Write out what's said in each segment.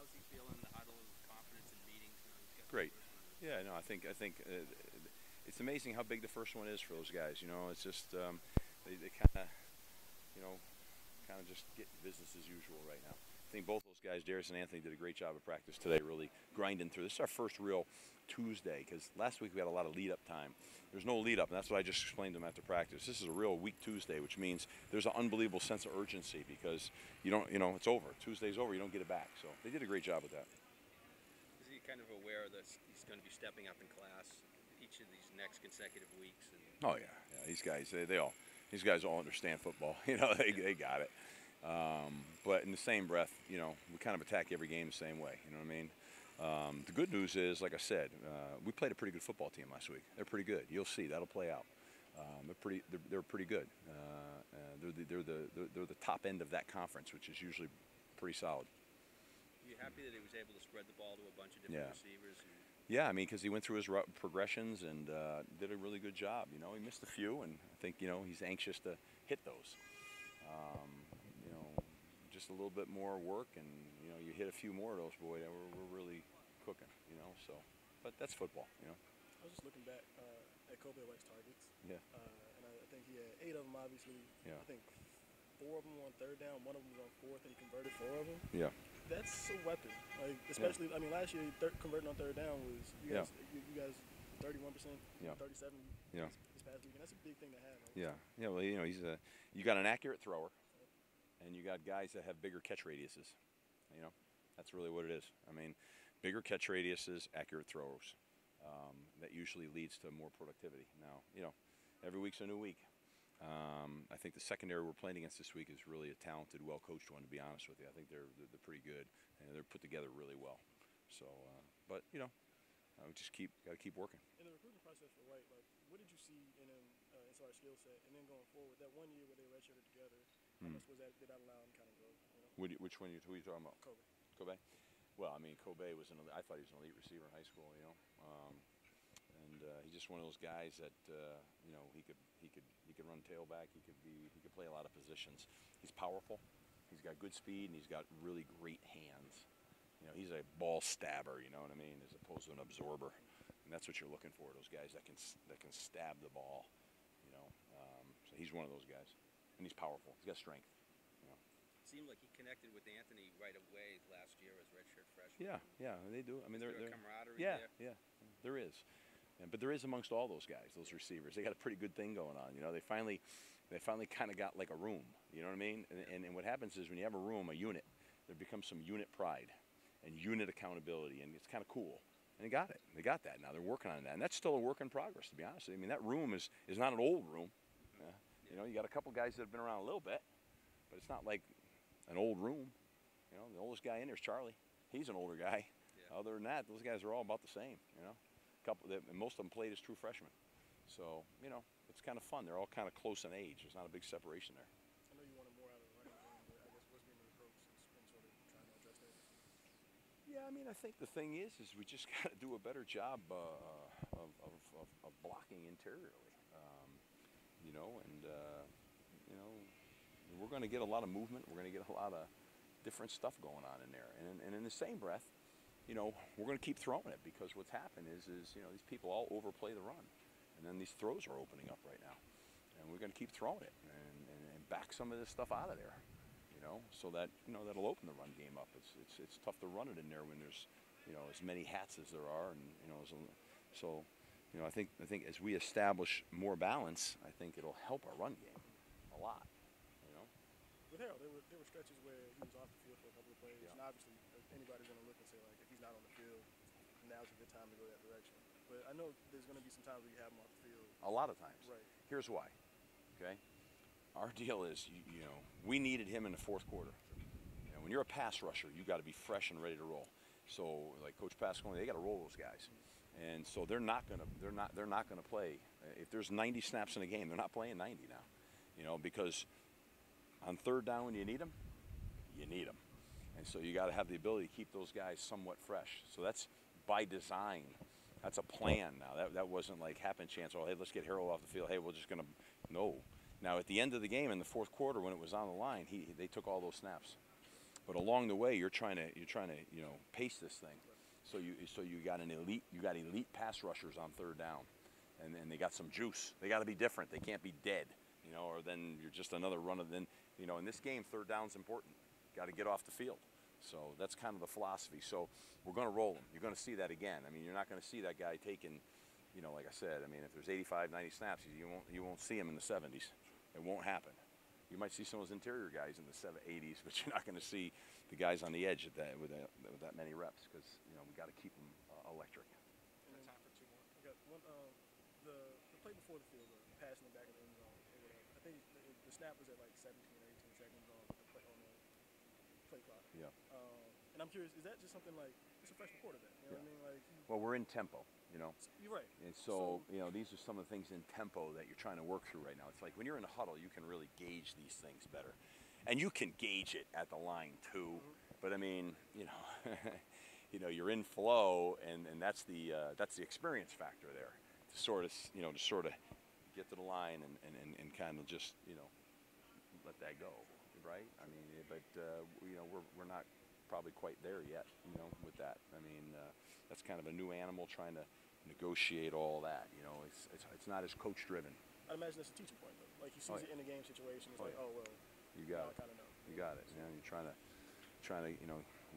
How's he feeling in the huddle? Confidence in meetings? You know, he's got Great. the first one. Yeah, no, I think it's amazing how big the first one is for those guys. You know, it's just they kind of just get business as usual right now. I think both those guys, Darius and Anthony, did a great job of practice today, really grinding through. This is our first real Tuesday because last week we had a lot of lead-up time. There's no lead-up, and that's what I just explained to them after practice. This is a real week Tuesday, which means there's an unbelievable sense of urgency because it's over. Tuesday's over. You don't get it back. So they did a great job with that. Is he kind of aware that he's going to be stepping up in class each of these next consecutive weeks? Oh yeah. These guys, these guys all understand football. They got it. But in the same breath, we kind of attack every game the same way. You know what I mean? The good news is, like I said, we played a pretty good football team last week. They're pretty good. You'll see that'll play out. They're pretty good. They're the top end of that conference, which is usually pretty solid. Are you happy that he was able to spread the ball to a bunch of different receivers? Yeah, I mean, because he went through his progressions and did a really good job. He missed a few, and I think he's anxious to hit those. Just a little bit more work, and you hit a few more of those, boy, we're really cooking. So, but that's football. I was just looking back at Kobe White's targets. Yeah. And I think he had 8 of them, obviously. Yeah. I think 4 of them on third down, 1 of them was on fourth, and he converted 4 of them. Yeah. That's a weapon. Like, especially, I mean, last year converting on third down was you guys 31%, 37. Yeah. This past week, and that's a big thing to have. Yeah. Well, you got an accurate thrower, and you got guys that have bigger catch radiuses. That's really what it is. I mean, bigger catch radiuses, accurate throws. That usually leads to more productivity. Now, every week's a new week. I think the secondary we're playing against this week is really a talented, well-coached one, to be honest with you. I think they're pretty good, and they're put together really well. So, but, we just got to keep working. In the recruiting process for White, like, what did you see in him as far as skill set? And then going forward, that 1 year where they redshirted together, how much did that allow him to kind of grow? Which one who are you talking about? Kobe. Well, I mean, Kobe was I thought he was an elite receiver in high school, and he's just one of those guys that he could run tailback. He could play a lot of positions. He's powerful. He's got good speed, and he's got really great hands. He's a ball stabber. You know what I mean, as opposed to an absorber, and that's what you're looking for. Those guys that can stab the ball. So he's one of those guys, and he's powerful. He's got strength. Seemed like he connected with Anthony right away last year as redshirt freshman. Yeah, they do. I mean, they're camaraderie there. Yeah, there is. But there is amongst all those guys, those receivers. They got a pretty good thing going on. They finally kind of got like a room. You know what I mean? And what happens is when you have a room, a unit, there becomes some unit pride and unit accountability, and it's kind of cool. And they got it. They got that now. They're working on that, and that's still a work in progress, to be honest. I mean, that room is not an old room. You got a couple guys that have been around a little bit, but it's not like an old room. The oldest guy in there is Charlie. He's an older guy. Yeah. Other than that, those guys are all about the same. Most of them played as true freshmen. So it's kind of fun. They're all kind of close in age. There's not a big separation there. I know you wanted more out of the running game, but I guess what's been the approach in sort of trying to address that? Yeah, I mean, I think the thing is we just got to do a better job of blocking interiorly. We're going to get a lot of movement. We're going to get a lot of different stuff going on in there. And in the same breath, we're going to keep throwing it because what's happened is these people all overplay the run. And then these throws are opening up right now. And we're going to keep throwing it and back some of this stuff out of there, so that, that'll open the run game up. It's tough to run it in there when there's, as many hats as there are. And, I think as we establish more balance, I think it'll help our run game a lot. With Harold, there were stretches where he was off the field for a couple of plays, Yeah. and obviously anybody's going to look and say, like, if he's not on the field, now's a good time to go that direction. But I know there's going to be some times where you have him off the field. A lot of times. Right. Here's why. Okay. Our deal is, we needed him in the fourth quarter. When you're a pass rusher, you got to be fresh and ready to roll. So, like Coach Pasquale, they got to roll those guys, and so they're not gonna play. If there's 90 snaps in a game, they're not playing 90 now. Because on third down when you need them, and so you got to have the ability to keep those guys somewhat fresh. So that's by design. That's a plan now. That wasn't like happen chance. Oh, hey, let's get Harold off the field. Hey, we're just gonna no. Now at the end of the game in the fourth quarter when it was on the line, they took all those snaps. But along the way, you're trying to pace this thing. So you got elite pass rushers on third down, and they got some juice. They got to be different. They can't be dead, or then you're just another run of then. In this game, third down's important. Got to get off the field. So that's kind of the philosophy. So we're going to roll him. You're going to see that again. I mean, you're not going to see that guy taking, like I said. I mean, if there's 85, 90 snaps, you won't see him in the 70s. It won't happen. You might see some of those interior guys in the 80s, but you're not going to see the guys on the edge with that many reps because we got to keep them electric. And time for two more. I got one. The play before the field goal, passing the back of the end zone. I think the snap was at like 17 or 18 seconds on the play clock. Yeah. And I'm curious, is that just something like it's a freshman quarterback? You know what I mean? Like. Well, we're in tempo. You're right. And so, these are some of the things in tempo that you're trying to work through right now. It's like when you're in a huddle, you can really gauge these things better. And you can gauge it at the line too. But I mean, you're in flow, and that's the experience factor there. To sort of get to the line and kind of just, let that go, right? I mean, but we're not probably quite there yet, with that. I mean, that's kind of a new animal trying to negotiate all that. It's not as coach driven. I imagine that's a teaching point though. Like he sees it in a game situation. It's like, oh well. You got it. I kind of know. You got it. You're trying to.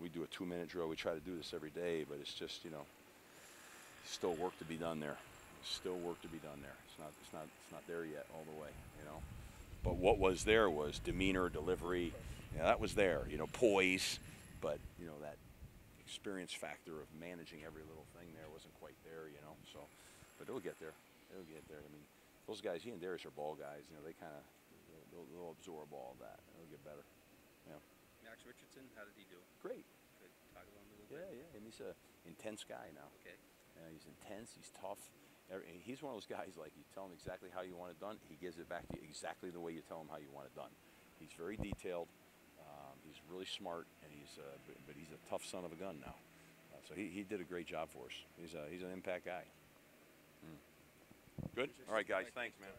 We do a 2-minute drill. We try to do this every day, but it's just still work to be done there. Still work to be done there. It's not there yet all the way. But what was there was demeanor, delivery. That was there. Poise, but that experience factor of managing every little thing there wasn't quite there. So, but it'll get there. It'll get there. I mean, those guys, he and Darius are ball guys. They kind of they'll absorb all of that. It'll get better. Max Richardson, how did he do? Great. Could talk about him a little bit. Yeah. And he's an intense guy now. Okay. He's intense. He's tough. He's one of those guys, like, you tell him exactly how you want it done, he gives it back to you exactly the way you tell him how you want it done. He's very detailed. He's really smart, and but he's a tough son of a gun now. So he did a great job for us. He's an impact guy. Good. All right, guys. Thanks, man.